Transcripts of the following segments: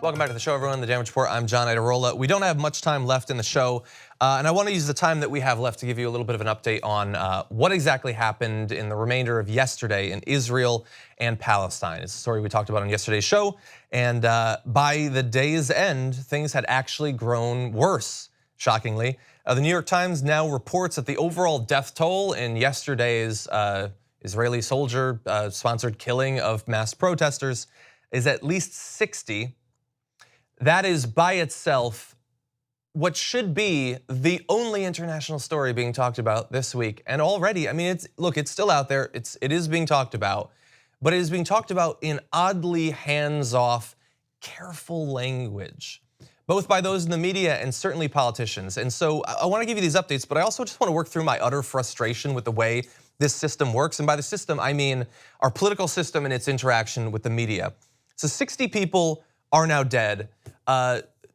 Welcome back to the show, everyone. The Damage Report. I'm John Iadarola. We don't have much time left in the show, and I want to use the time that we have left to give you a little bit of an update on what exactly happened in the remainder of yesterday in Israel and Palestine. It's a story we talked about on yesterday's show, and by the day's end, things had actually grown worse, shockingly. The New York Times now reports that the overall death toll in yesterday's Israeli soldier-sponsored killing of mass protesters is at least 60. That is by itself what should be the only international story being talked about this week. And already, I mean, it's still out there. It is being talked about, but it is being talked about in oddly hands-off, careful language, both by those in the media and certainly politicians. And so I want to give you these updates, but I also just want to work through my utter frustration with the way this system works. And by the system, I mean our political system and its interaction with the media. So 60 people are now dead.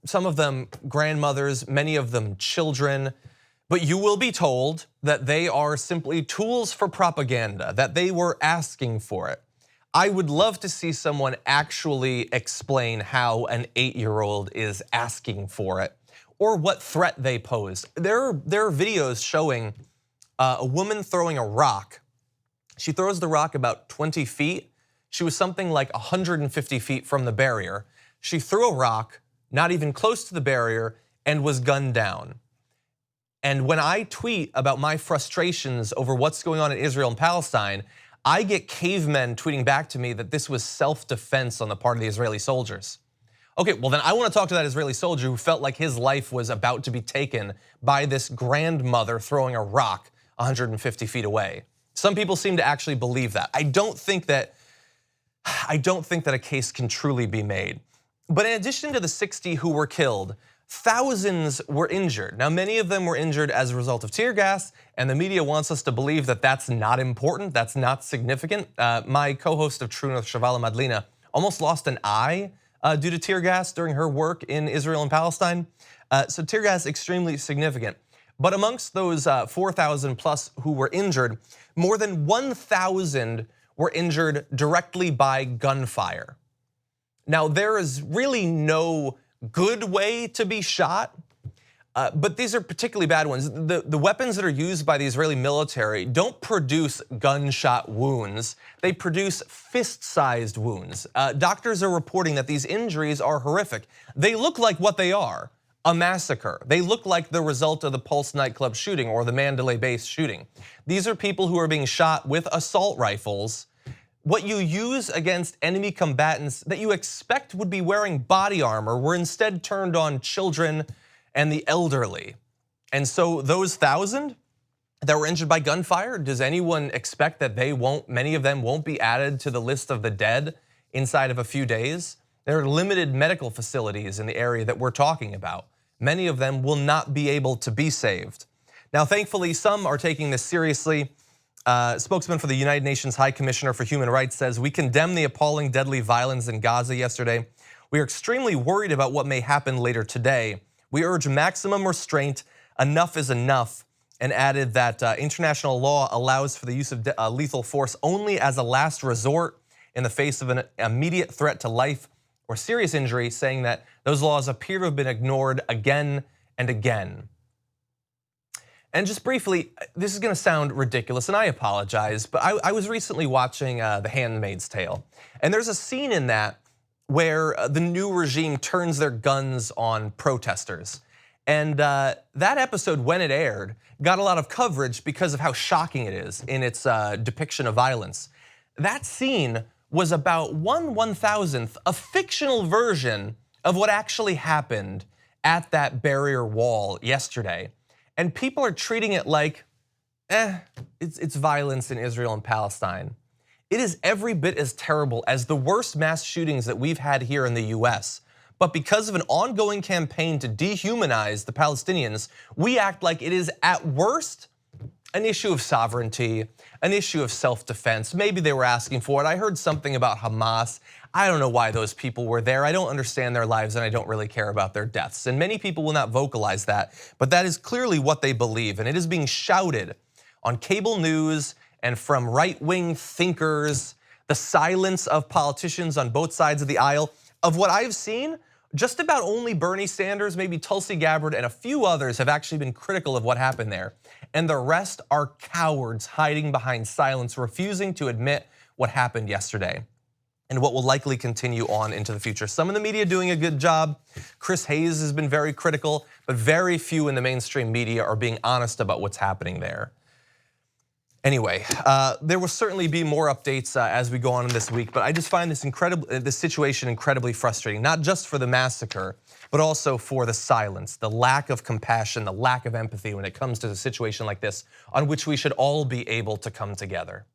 Some of them grandmothers, many of them children. But you will be told that they are simply tools for propaganda, that they were asking for it. I would love to see someone actually explain how an 8-year-old is asking for it or what threat they pose. There are videos showing a woman throwing a rock. She throws the rock about 20 feet. She was something like 150 feet from the barrier. She threw a rock, not even close to the barrier, and was gunned down. And when I tweet about my frustrations over what's going on in Israel and Palestine, I get cavemen tweeting back to me that this was self-defense on the part of the Israeli soldiers. Okay, well then I want to talk to that Israeli soldier who felt like his life was about to be taken by this grandmother throwing a rock 150 feet away. Some people seem to actually believe that. I don't think that a case can truly be made. But in addition to the 60 who were killed, thousands were injured. Now, many of them were injured as a result of tear gas, and the media wants us to believe that that's not important, that's not significant. My co-host of True North, Shavala Madlina, almost lost an eye due to tear gas during her work in Israel and Palestine. So tear gas extremely significant. But amongst those 4,000 plus who were injured, more than 1,000 were injured directly by gunfire. Now, there is really no good way to be shot, but these are particularly bad ones. The weapons that are used by the Israeli military don't produce gunshot wounds. They produce fist-sized wounds. Doctors are reporting that these injuries are horrific. They look like what they are, a massacre. They look like the result of the Pulse nightclub shooting or the Mandalay Bay shooting. These are people who are being shot with assault rifles. What you use against enemy combatants that you expect would be wearing body armor were instead turned on children and the elderly. And so those 1,000 that were injured by gunfire, does anyone expect that many of them won't be added to the list of the dead inside of a few days? There are limited medical facilities in the area that we're talking about. Many of them will not be able to be saved. Now, thankfully, some are taking this seriously. Spokesman for the United Nations High Commissioner for Human Rights says, "We condemn the appalling deadly violence in Gaza yesterday. We are extremely worried about what may happen later today. We urge maximum restraint. Enough is enough," and added that international law allows for the use of lethal force only as a last resort in the face of an immediate threat to life or serious injury, saying that those laws appear to have been ignored again and again. And just briefly, this is gonna sound ridiculous and I apologize, but I was recently watching The Handmaid's Tale. And there's a scene in that where the new regime turns their guns on protesters. And that episode, when it aired, got a lot of coverage because of how shocking it is in its depiction of violence. That scene was about 1/1000th, a fictional version of what actually happened at that barrier wall yesterday. And people are treating it like, it's violence in Israel and Palestine. It is every bit as terrible as the worst mass shootings that we've had here in the US. But because of an ongoing campaign to dehumanize the Palestinians, we act like it is at worst an issue of sovereignty, an issue of self-defense. Maybe they were asking for it. I heard something about Hamas. I don't know why those people were there. I don't understand their lives and I don't really care about their deaths. And many people will not vocalize that, but that is clearly what they believe. And it is being shouted on cable news and from right-wing thinkers, the silence of politicians on both sides of the aisle. Of what I've seen, just about only Bernie Sanders, maybe Tulsi Gabbard, and a few others have actually been critical of what happened there. And the rest are cowards hiding behind silence, refusing to admit what happened yesterday and what will likely continue on into the future. Some of the media doing a good job. Chris Hayes has been very critical, but very few in the mainstream media are being honest about what's happening there. Anyway, there will certainly be more updates as we go on in this week, but I just find this situation incredibly frustrating, not just for the massacre, but also for the silence, the lack of compassion, the lack of empathy when it comes to a situation like this, on which we should all be able to come together.